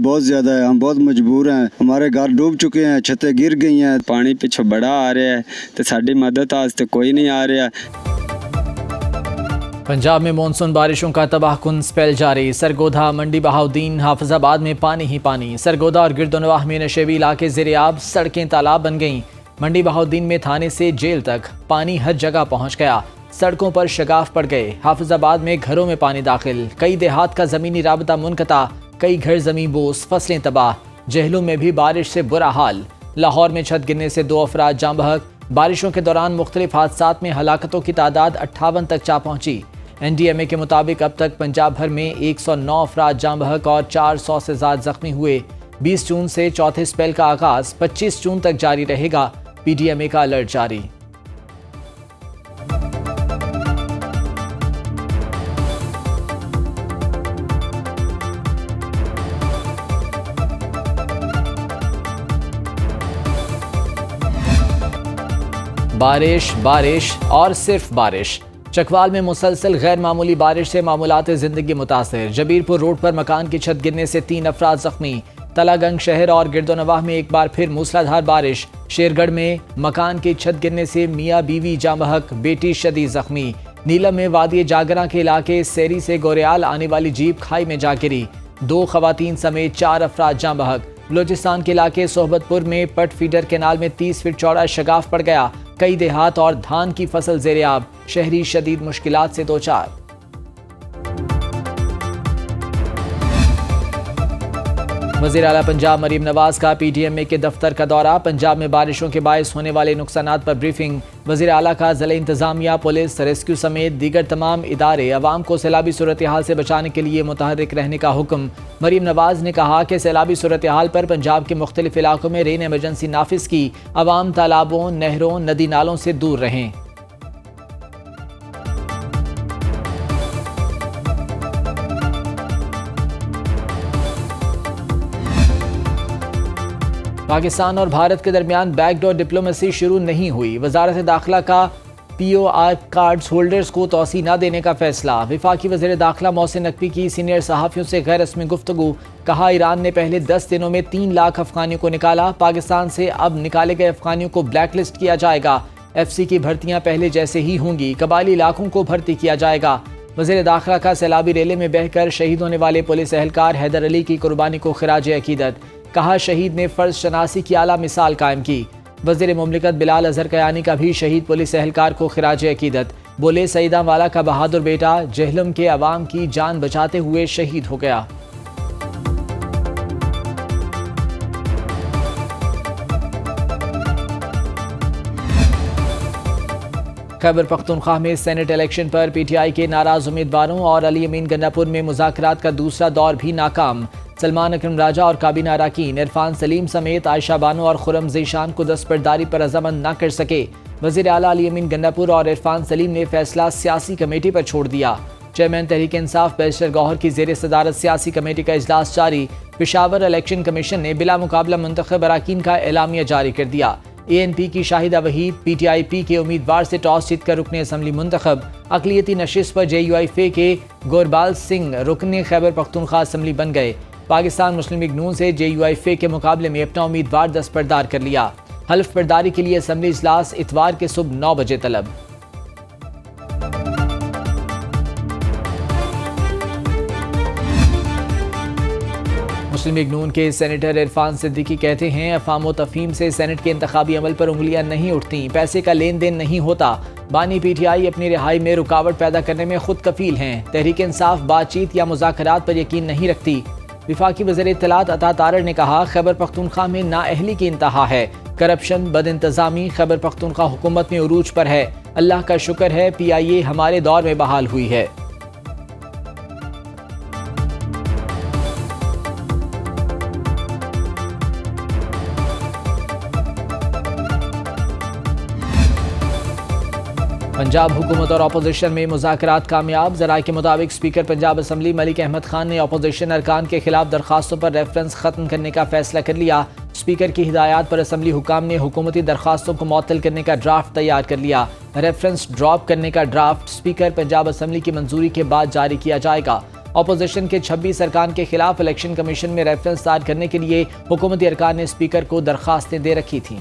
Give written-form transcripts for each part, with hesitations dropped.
बहुत ज़्यादा है, हम बहुत मजबूर हैं, हमारे घर डूब चुके हैं, छतें गिर गई हैं। पानी पिछों बड़ा आ रहा है तो साडी मदद वास्ते कोई नहीं आ रहा। पंजाब में मानसून बारिशों का तबाहकुन स्पेल जारी। सरगोधा, मंडी बहाउद्दीन, हाफिजाबाद में पानी ही पानी। सरगोधा और गिरदोनवाह में नशेबी इलाके ज़ेर-ए-आब, सड़कें तालाब बन गईं। मंडी बहाउद्दीन में थाने से जेल तक पानी हर जगह पहुंच गया। सड़कों पर शगाफ पड़ गए। हाफिजाबाद में घरों में पानी दाखिल। कई देहात का ज़मीनी राबता मुनक़ता, कई घर ज़मीन बोस, फसलें तबाह। जहलों में भी बारिश से बुरा हाल। लाहौर में छत गिरने से 2 अफराद जाँ बहक। बारिशों के दौरान मुख्तलिफ हादसात में हलाकतों की तादाद 58 तक जा पहुंची। NDMA के मुताबिक अब तक पंजाब भर में 109 अफराद जाँ बहक और 400 से ज़्यादा जख्मी हुए। 20 जून से चौथे स्पेल का आगाज 25 जून तक जारी रहेगा। PDMA का अलर्ट जारी। बारिश बारिश और सिर्फ बारिश। चकवाल में मुसलसल गैर मामूली बारिश से मामूलात जिंदगी मुतासर। जबीरपुर रोड पर मकान की छत गिरने से 3 अफराद जख्मी। तलागंग शहर और गिरदोनवाह में एक बार फिर मूसलाधार बारिश। शेरगढ़ में मकान की छत गिरने से मियाँ बीवी जाँ बहक, बेटी शदीद जख्मी। नीलम में वादी जागरा के इलाके सेरी से गोरेयाल आने वाली जीप खाई में जा गिरी। 2 खवातीन समेत 4 अफराद जाँ बहक। बलोचिस्तान के इलाके सोहबतपुर में पट फीडर कैनाल में 30 फीट चौड़ा शगाफ पड़ गया। कई देहात और धान की फसल ज़ेर-ए-आब। शहरी शदीद मुश्किलात से 2-4। वज़ीर आला पंजाब मरीम नवाज का PDMA के दफ्तर का दौरा। पंजाब में बारिशों के बायस होने वाले नुकसानात पर ब्रीफिंग। वज़ीर आला का ज़िला इंतज़ामिया, पुलिस, रेस्क्यू समेत दीगर तमाम इदारे अवाम को सैलाबी सूरत हाल से बचाने के लिए मुतहर्रिक रहने का हुक्म। मरीम नवाज ने कहा कि सैलाबी सूरत हाल पर पंजाब के मुख्तलिफ इलाकों में रेन एमरजेंसी नाफिज की। अवाम तालाबों, नहरों, नदी नालों से दूर रहें। पाकिस्तान और भारत के दरमियान बैकडोर डिप्लोमेसी शुरू नहीं हुई। वजारत दाखिला का POR कार्ड्स होल्डर्स को तौसी न देने का फैसला। वफाकी वज़ीर दाखिला मोहसिन नकवी की सीनियर सहाफ़ियों से गैर रस्मी गुफ्तगू। कहा, ईरान ने पहले 10 दिनों में 3 लाख अफगानियों को निकाला। पाकिस्तान से अब निकाले गए अफगानियों को ब्लैक लिस्ट किया जाएगा। FC की भर्तियाँ पहले जैसे ही होंगी। कबायली इलाकों को भर्ती किया जाएगा। वज़ीर दाखिला का सैलाबी रेले में बहकर शहीद होने वाले पुलिस एहलकार हैदर अली की कुर्बानी को खिराज अकीदत। कहा, शहीद ने फ़र्ज शनासी की आला मिसाल कायम की। वज़ीर मुमलिकत बिलाल अज़हर कयानी का भी शहीद पुलिस एहलकार को खिराज अकीदत। बोले, सईदा वाला का बहादुर बेटा जहलम के अवाम की जान बचाते हुए शहीद हो गया। खैबर पख्तूनख्वा में सेनेट इलेक्शन पर PTI के नाराज उम्मीदवारों और अली अमीन गन्नापुर में मुज़ाकरात का दूसरा दौर भी नाकाम। सलमान अकरम राजा और काबीना अरकान इरफान सलीम समेत आयशा बानो और खुर्रम ज़ीशान को दस्तबरदारी पर रज़ामंद न कर सके। वज़ीर आला अली अमीन गन्नापुर और इरफान सलीम ने फैसला सियासी कमेटी पर छोड़ दिया। चेयरमैन तहरीक इंसाफ बैरिस्टर गौहर की ज़ेर सदारत सियासी कमेटी का इजलास जारी। पेशावर इलेक्शन कमीशन ने बिला मुकाबला मुंतखब अरकान का एलामिया जारी कर दिया। ANP की शाहिदा वहीद PTIP के उम्मीदवार से टॉस जीतकर रुकने असम्बली मुंतखब। अक़लियती नशिस्त पर JUIF के गुरबाल सिंह रुकने खैबर पख्तूनख्वा असम्बली बन गए। पाकिस्तान मुस्लिम लीग नून से JUIF के मुकाबले में अपना उम्मीदवार दस्तबरदार कर लिया। हल्फ बर्दारी के लिए असम्बली इजलास इतवार के सुबह 9 बजे तलब। मुस्लिम लीग नून के सेनेटर इरफान सिद्दीकी कहते हैं, अफाम व तफहीम से सेनेट के इंतखाबी अमल पर उंगलियां नहीं उठती, पैसे का लेन देन नहीं होता। बानी PTI अपनी रिहाई में रुकावट पैदा करने में खुद कफील हैं। तहरीक इंसाफ बातचीत या मुज़ाकरात पर यकीन नहीं रखती। विफाकी वज़ीर इत्तलात अता तारड़ ने कहा, खैबर पख्तूनख्वा में नाअहली की इंतहा है। करप्शन, बद इंतज़ामी खैबर पख्तूनख्वा हुकूमत में उरूज पर है। अल्लाह का शुक्र है PIA हमारे दौर में बहाल हुई है। पंजाब हुकूमत और अपोजिशन में मुज़ाकरात कामयाब। ज़राए के मुताबिक स्पीकर पंजाब असम्बली मलिक अहमद खान ने अपोजिशन अरकान के खिलाफ दरखास्तों पर रेफरेंस ख़त्म करने का फैसला कर लिया। स्पीकर की हिदायत पर असम्बली हुकाम ने हुकूमती दरखास्तों को मुअत्तल करने का ड्राफ्ट तैयार कर लिया। रेफरेंस ड्रॉप करने का ड्राफ्ट स्पीकर पंजाब असम्बली की मंजूरी के बाद जारी किया जाएगा। अपोजिशन के 26 अरकान के खिलाफ इलेक्शन कमीशन में रेफरेंस दायर करने के लिए हुकूमती अरकान ने स्पीकर को दरखास्तें दे रखी थीं।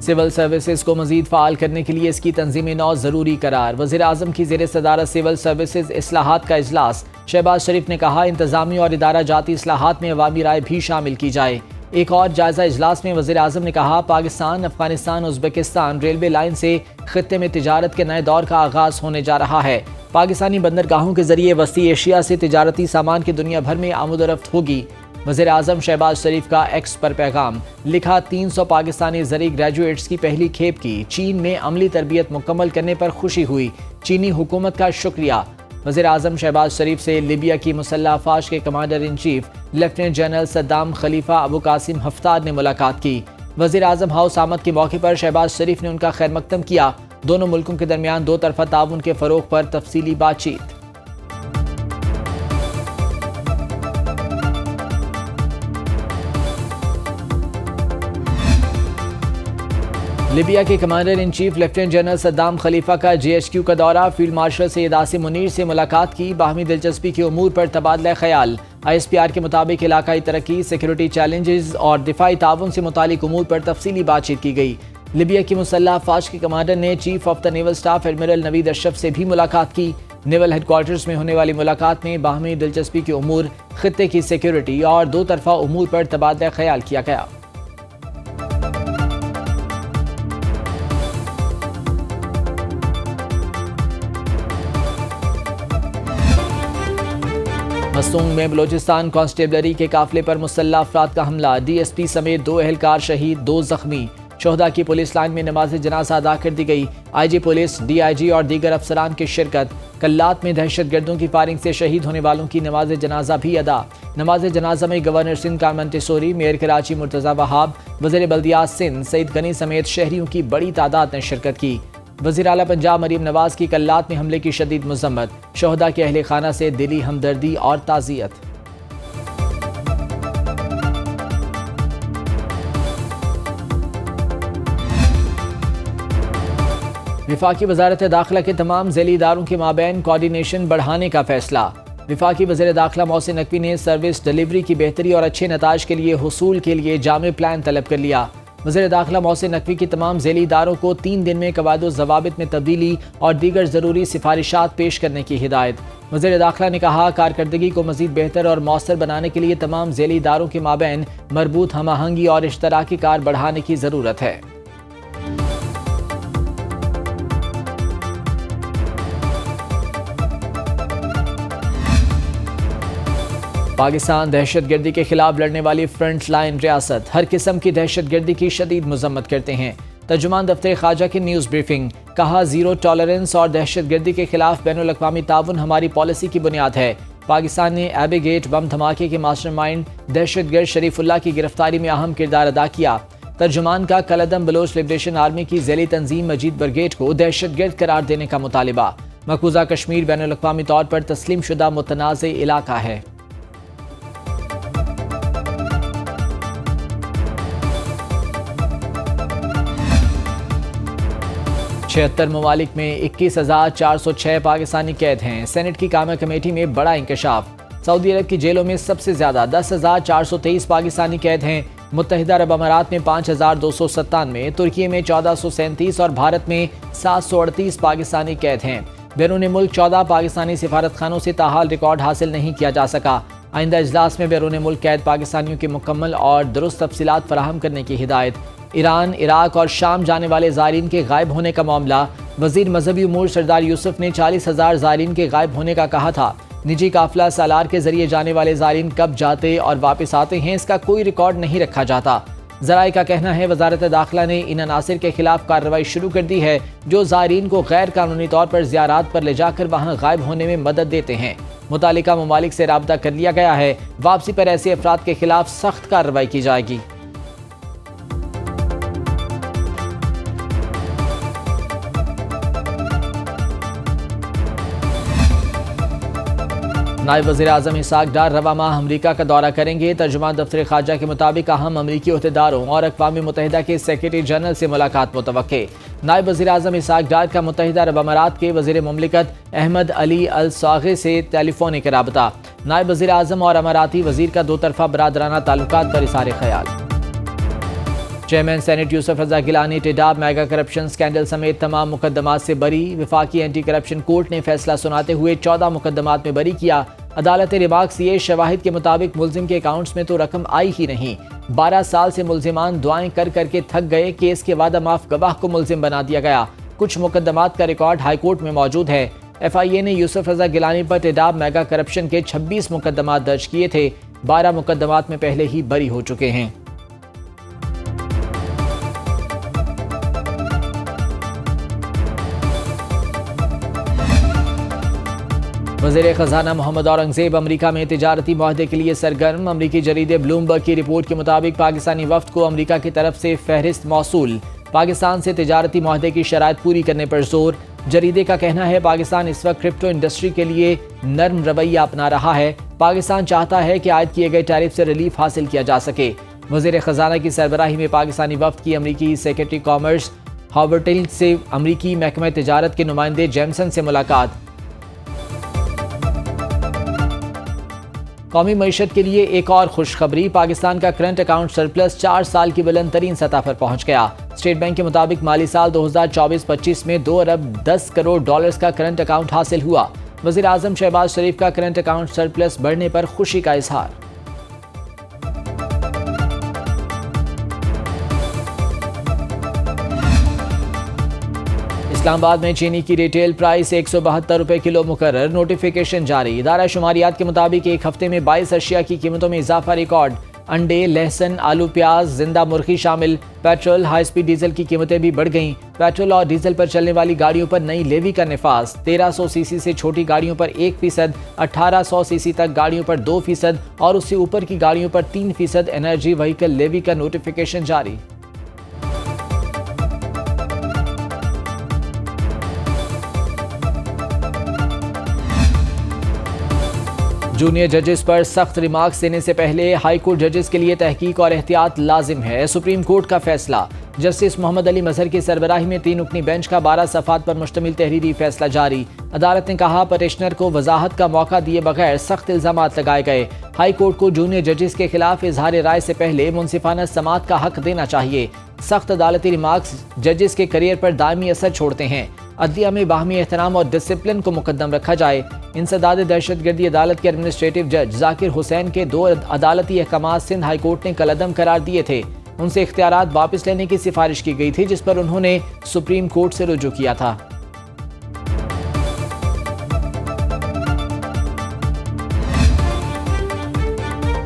सिविल सर्विसेज को मजीद फ़ाल करने के लिए इसकी तंजीम नौ ज़रूरी करार। वज़ीर आज़म की ज़ेर सदारत सिविल सर्विसेज इस्लाहात का इजलास। शहबाज शरीफ ने कहा, इंतज़ामी और इदारा जाती इस्लाहात में अवामी राय भी शामिल की जाए। एक और जायज़ा इजलास में वज़ीर आज़म ने कहा, Pakistan, Afghanistan, Uzbekistan railway line से खित्ते में तिजारत के नए दौर का आगाज़ होने जा रहा है। पाकिस्तानी बंदरगाहों के जरिए वस्ती एशिया से तिजारती सामान की दुनिया भर में आमदोरफ्त होगी। वज़ीर आज़म शहबाज शरीफ का एक्स पर पैगाम लिखा, 300 पाकिस्तानी ज़री ग्रेजुएट्स की पहली खेप की चीन में अमली तरबियत मुकम्मल करने पर खुशी हुई, चीनी हुकूमत का शुक्रिया। वज़ीर आज़म शहबाज शरीफ से लिबिया की मुसल्लह अफ़वाज के commander in chief lieutenant general Saddam Khalifa Abu Qasim Haftar ने मुलाकात की। वज़ीर आज़म हाउस आमद के मौके पर शहबाज शरीफ ने उनका खैर मकदम किया। दोनों मुल्कों के दरमियान दो तरफ़ा ताउन के फ़रोग़ पर तफसीली बातचीत। लिबिया के commander in chief lieutenant general Saddam Khalifa का JHQ का दौरा। फील्ड मार्शल सैयद आसिम मुनीर से मुलाकात की। बाहमी दिलचस्पी के उमूर पर तबादला ख्याल। ISPR के मुताबिक इलाकाई तरक्की, सिक्योरिटी चैलेंजेस और दिफाई ताउन से मुतालिक उमूर पर तफसीली बातचीत की गई। लिबिया की मुसल्लह अफ़वाज के कमांडर ने chief of the naval staff admiral Naveed Ashraf से भी मुलाकात की। नेवल हेडक्वार्टर्स में होने वाली मुलाकात में बाहमी दिलचस्पी के उमूर, खित्ते की सिक्योरिटी और दो तरफा उमूर पर तबादला ख्याल किया गया। मसूंग में बलोचिस्तान कांस्टेबलरी के काफिले पर मुसल्लह अफराद का हमला। DSP समेत 2 एहलकार शहीद, 2 जख्मी। शोहदा की पुलिस लाइन में नमाज जनाजा अदा कर दी गई। IG पुलिस, DIG और दीगर अफसरान की शिरकत। कल्लात में दहशतगर्दों की फायरिंग से शहीद होने वालों की नमाज जनाजा भी अदा। नमाज जनाजा में governor Sindh Carmen Tessori, mayor Karachi Murtaza Wahab, वज़ीर बल्दियात सिंध सईद गनी समेत शहरियों की बड़ी तादाद ने शिरकत की। वज़ीर आला पंजाब मरीम नवाज की कल्लात में हमले की शदीद मज़म्मत। शोहदा के अहले खाना से दिली हमदर्दी और ताज़ियत। विफाकी वज़ारत दाखिला के तमाम ज़ैली इदारों के माबैन कोऑर्डिनेशन बढ़ाने का फैसला। विफाकी वज़ीर दाखिला मोहसिन नकवी ने सर्विस डिलीवरी की बेहतरी और अच्छे नताज के लिए हुसूल के लिए जामे प्लान तलब कर लिया। वज़ीर दाखिला मोहसिन नकवी की तमाम ज़ैली इदारों को 3 दिन में कवायद ज़वाबित में तब्दीली और दीगर ज़रूरी सिफारिशात पेश करने की हिदायत। वज़ीर दाखिला ने कहा, कारकर्दगी को मज़ीद बेहतर और मौसर बनाने के लिए तमाम ज़ैली इदारों के माबैन मरबूत हम आहंगी और इश्तराकी कार बढ़ाने की ज़रूरत है। पाकिस्तान दहशतगर्दी के खिलाफ लड़ने वाली फ्रंट लाइन रियासत हर किस्म की दहशतगर्दी की शदीद मजम्मत करते हैं। तर्जुमान दफ्तर ख्वाजा की न्यूज़ ब्रीफिंग, कहा, ज़ीरो टॉलरेंस और दहशतगर्दी के खिलाफ बैनुल अक़वामी ताउन हमारी पॉलिसी की बुनियाद है। पाकिस्तान ने एबी गेट बम धमाके के मास्टरमाइंड दहशतगर्द शरीफुल्लाह की गिरफ्तारी में अहम किरदार अदा किया। तर्जुमान का कलदम बलोच लिबरेशन आर्मी की ज़ैली तंजीम मजीद ब्रिगेड को दहशतगर्द करार देने का मुतालिबा। मकबूजा कश्मीर बैनुल अक़वामी तौर पर तस्लीम शुदा मुतनाज़ इलाका है। 76 ममालिक में 21,406 पाकिस्तानी कैद हैं। सेनेट की कायम कमेटी में बड़ा इंकशाफ। सऊदी अरब की जेलों में सबसे ज्यादा 10,423 पाकिस्तानी कैद हैं। मुत्तहिदा अरब अमारात में 5,297, तुर्की में 1,437 और भारत में 738 पाकिस्तानी कैद हैं। बैरून मुल्क 14 पाकिस्तानी सिफारत खानों से ताहाल रिकॉर्ड हासिल नहीं किया जा सका। आइंदा इजलास में बैरून मुल्क कैद पाकिस्तानियों की मुकम्मल और दुरुस्त तफसीलात फराहम करने की हिदायत। ईरान, इराक और शाम जाने वाले ज़ायरीन के गायब होने का मामला। वज़ीर मजहबी उमूर सरदार यूसुफ ने 40,000 ज़ायरीन के गायब होने का कहा था। निजी काफिला सालार के जरिए जाने वाले ज़ायरीन कब जाते और वापस आते हैं, इसका कोई रिकॉर्ड नहीं रखा जाता। ज़राए का कहना है वजारत दाखिला ने इन अनासिर के खिलाफ कार्रवाई शुरू कर दी है जो ज़ायरीन को गैर कानूनी तौर पर ज़ियारात पर ले जाकर वहाँ गायब होने में मदद देते हैं। मुतालिका ममालिक से राब्ता कर लिया गया है। वापसी पर ऐसे अफराद के खिलाफ सख्त कार्रवाई की जाएगी। नायब वज़ीर आज़म इसहाक डार रवा माह अमरीका का दौरा करेंगे। तर्जुमान दफ्तर ख़ारजा के मुताबिक अहम अमरीकी अहदेदारों और अक़वाम मुत्तहिदा के सेक्रेटरी जनरल से मुलाकात मुतवक्के। नायब वज़ीर आज़म इसहाक डार का मुत्तहिदा अरब अमारात के वज़ीर मुमलिकत अहमद अली अल साग़े से टेलीफोनिक राबता। नायब वज़ीर आज़म और अमाराती वज़ीर का दो तरफ़ा बरादराना ताल्लुकात पर इज़हार ख़याल। चेयरमैन सेनेट यूसुफ रज़ा गिलानी टेडाब मेगा करप्शन स्कैंडल समेत तमाम मुकदमात से बरी। वफाकी एंटी करप्शन कोर्ट ने फैसला सुनाते हुए 14 मुकदमात में बरी किया। अदालत ने रिमार्क्स दिए, शवाहिद के मुताबिक मुल्जिम के अकाउंट्स में तो रकम आई ही नहीं। 12 साल से मुल्जिमान दुआएं कर करके थक गए। केस के वादा माफ गवाह को मुल्जिम बना दिया गया। कुछ मुकदमात का रिकॉर्ड हाईकोर्ट में मौजूद है। FIA ने यूसुफ रज़ा गिलानी पर टेडाब मेगा करप्शन के 26 मुकदमात दर्ज किए थे। 12 मुकदमात में पहले ही बरी हो चुके हैं। वज़ीर ख़ज़ाना मोहम्मद औरंगज़ेब अमरीका में तिजारती मुआहदे के लिए सरगर्म। अमरीकी जरीदे ब्लूमबर्ग की रिपोर्ट के मुताबिक पाकिस्तानी वफ़द को अमरीका की तरफ से फहरिस्त मौसूल। पाकिस्तान से तिजारती मुआहदे की शराइत पूरी करने पर जोर। जरीदे का कहना है पाकिस्तान इस वक्त क्रिप्टो इंडस्ट्री के लिए नर्म रवैया अपना रहा है। पाकिस्तान चाहता है कि आयद किए गए टैरिफ से रिलीफ हासिल किया जा सके। वज़ीर ख़ज़ाना की सरबराही में पाकिस्तानी वफ़द की अमरीकी सेक्रेटरी कॉमर्स हॉवर्टिल से अमरीकी महकमा तिजारत के नुमाइंदे जेमसन से मुलाकात। कौमी मईशत के लिए एक और खुशखबरी, पाकिस्तान का करंट अकाउंट सरप्लस 4 साल की बुलंद तरीन सतह पर पहुंच गया। स्टेट बैंक के मुताबिक माली साल 2024-25 में 2 अरब 10 करोड़ डॉलर्स का करंट अकाउंट हासिल हुआ। वज़ीर आज़म शहबाज शरीफ का करंट अकाउंट सरप्लस बढ़ने पर खुशी का इजहार। इस्लामाबाद में चीनी की रिटेल प्राइस 172 रुपये किलो मुकर्रर। नोटिफिकेशन जारी। इदारा शुमारियात के मुताबिक एक हफ्ते में 22 अशिया की कीमतों में इजाफा रिकॉर्ड। अंडे, लहसुन, आलू, प्याज, जिंदा मुर्गी शामिल। पेट्रोल, हाई स्पीड डीजल की कीमतें भी बढ़ गईं। पेट्रोल और डीजल पर चलने वाली गाड़ियों पर नई लेवी का निफाज। 1300 सीसी से छोटी गाड़ियों पर 1%, 1800 सीसी तक गाड़ियों पर 2% और उससे ऊपर की गाड़ियों पर 3% एनर्जी व्हीकल लेवी का नोटिफिकेशन जारी। जूनियर जजेस पर सख्त रिमार्क्स देने से पहले हाई कोर्ट जजेस के लिए तहकीक और एहतियात लाजिम है। सुप्रीम कोर्ट का फैसला। जस्टिस मोहम्मद अली मजहर की सरबराही में 3 रुकनी बेंच का 12 सफ़ात पर मुश्तमिल तहरीरी फैसला जारी। अदालत ने कहा पटिशनर को वजाहत का मौका दिए बगैर सख्त इल्जामात लगाए गए। हाई कोर्ट को जूनियर जजेस के खिलाफ इजहार राय से पहले मुनसिफाना समात का हक देना चाहिए। सख्त अदालती रिमार्क्स जजेस के करियर पर दायमी असर छोड़ते हैं। अदलिया में बाहमी एहतराम और डिसिप्लिन को मुकद्दम रखा जाए। इंसदाद दहशतगर्दी अदालत के एडमिनिस्ट्रेटिव जज जाकिर हुसैन के 2 अदालती अहकामात सिंध हाई कोर्ट ने कलअदम करार दिए थे। उनसे इख्तियारात वापस लेने की सिफारिश की गई थी, जिस पर उन्होंने सुप्रीम कोर्ट से रुजू किया था।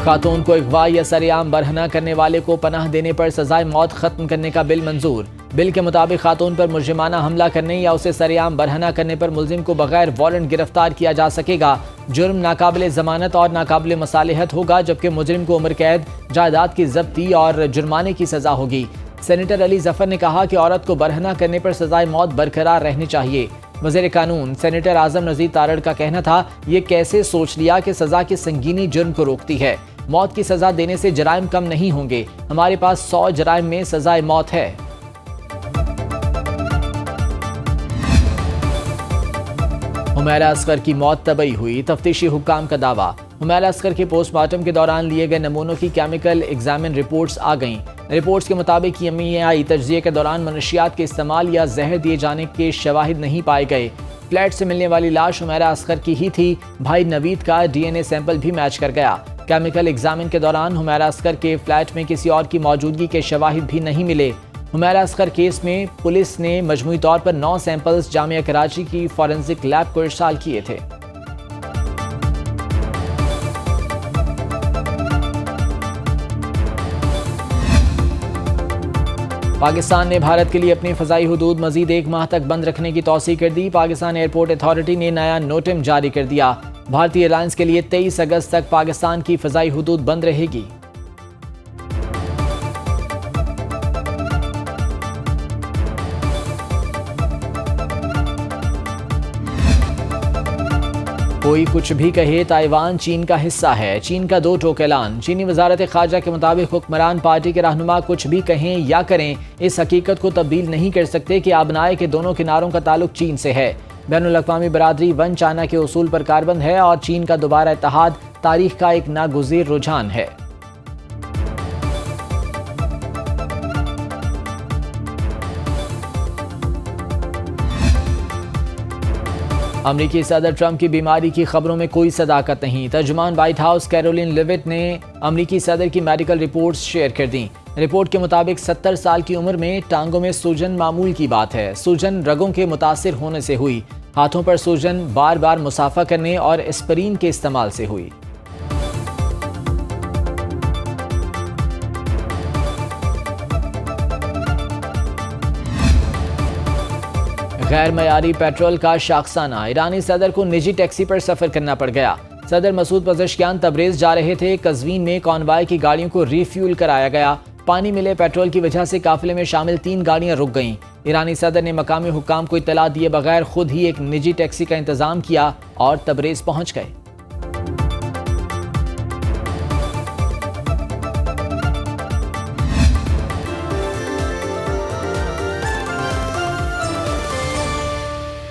खातून को अगवा या सरेआम बरहना करने वाले को पनाह देने पर सजाए मौत खत्म करने का बिल मंजूर। बिल के मुताबिक खातून पर मुजरिमाना हमला करने या उसे सरेआम बरहना करने पर मुल्जिम को बगैर वारंट गिरफ्तार किया जा सकेगा। जुर्म नाकाबिले जमानत और नाकाबिले मसालिहत होगा, जबकि मुजरिम को उम्र कैद, जायदाद की जब्ती और जुर्माने की सजा होगी। सेनेटर अली जफर ने कहा कि औरत को बरहना करने पर सजाए मौत बरकरार रहनी चाहिए। वज़ीर कानून सेनेटर आजम नज़ीर तारड़ का कहना था, ये कैसे सोच लिया कि सजा की संगीनी जुर्म को रोकती है। मौत की सजा देने से जराइम कम नहीं होंगे। हमारे पास 100 जराइम में सजाए मौत है। हुमैरा असगर की मौत तबई हुई। तफ्तीशी हुक्काम का दावा। हुमैरा असगर के पोस्टमार्टम के दौरान लिए गए नमूनों की केमिकल एग्जामिन रिपोर्ट्स आ गईं। रिपोर्ट्स के मुताबिक यमीआई तज्जिए के दौरान मनशियात के इस्तेमाल या जहर दिए जाने के शवाहिद नहीं पाए गए। फ्लैट से मिलने वाली लाश हुमैरा असगर की ही थी। भाई नवीद का DNA सैंपल भी मैच कर गया। केमिकल एग्जामिन के दौरान हुमैरा असगर के फ्लैट में किसी और की मौजूदगी के शवाहिद भी नहीं मिले। हुमैरा असगर केस में पुलिस ने मजमूई तौर पर 9 सैंपल्स जामिया कराची की फॉरेंसिक लैब को इरसाल किए थे। पाकिस्तान ने भारत के लिए अपनी फ़ज़ाई हुदूद मज़ीद 1 माह तक बंद रखने की तौसीक़ कर दी। पाकिस्तान एयरपोर्ट अथॉरिटी ने नया नोटिम जारी कर दिया। भारतीय एयरलाइंस के लिए 23 अगस्त तक पाकिस्तान की फ़ज़ाई हुदूद बंद रहेगी। कोई कुछ भी कहे, ताइवान चीन का हिस्सा है, चीन का दो टोक ऐलान। चीनी वजारत खारजा के मुताबिक हुक्मरान पार्टी के रहनुमा कुछ भी कहें या करें, इस हकीकत को तब्दील नहीं कर सकते कि आबनाए के दोनों किनारों का ताल्लुक चीन से है। बैनुल अक़वामी बरादरी वन चाइना के उसूल पर कारबंद है और चीन का दोबारा इत्तेहाद तारीख का एक नागुज़ीर रुझान है। अमरीकी सदर ट्रंप की बीमारी की खबरों में कोई सदाकत नहीं। तर्जुमान व्हाइट हाउस कैरोलिन लिविट ने अमरीकी सदर की मेडिकल रिपोर्ट्स शेयर कर दी। रिपोर्ट के मुताबिक 70 साल की उम्र में टांगों में सूजन मामूल की बात है। सूजन रगों के मुतासिर होने से हुई। हाथों पर सूजन बार बार मुसाफा करने और एस्पिरिन के इस्तेमाल से हुई। गैर मयारी पेट्रोल का शाखसाना, ईरानी सदर को निजी टैक्सी पर सफर करना पड़ गया। सदर मसूद पज़ेश्कियान तबरेज़ जा रहे थे। कज़वीन में कॉन्वाय की गाड़ियों को रीफ्यूल कराया गया। पानी मिले पेट्रोल की वजह से काफिले में शामिल 3 गाड़ियां रुक गईं। ईरानी सदर ने मकामी हुक्काम को इत्तला दिए बगैर खुद ही एक निजी टैक्सी का इंतजाम किया और तबरेज़ पहुंच गए।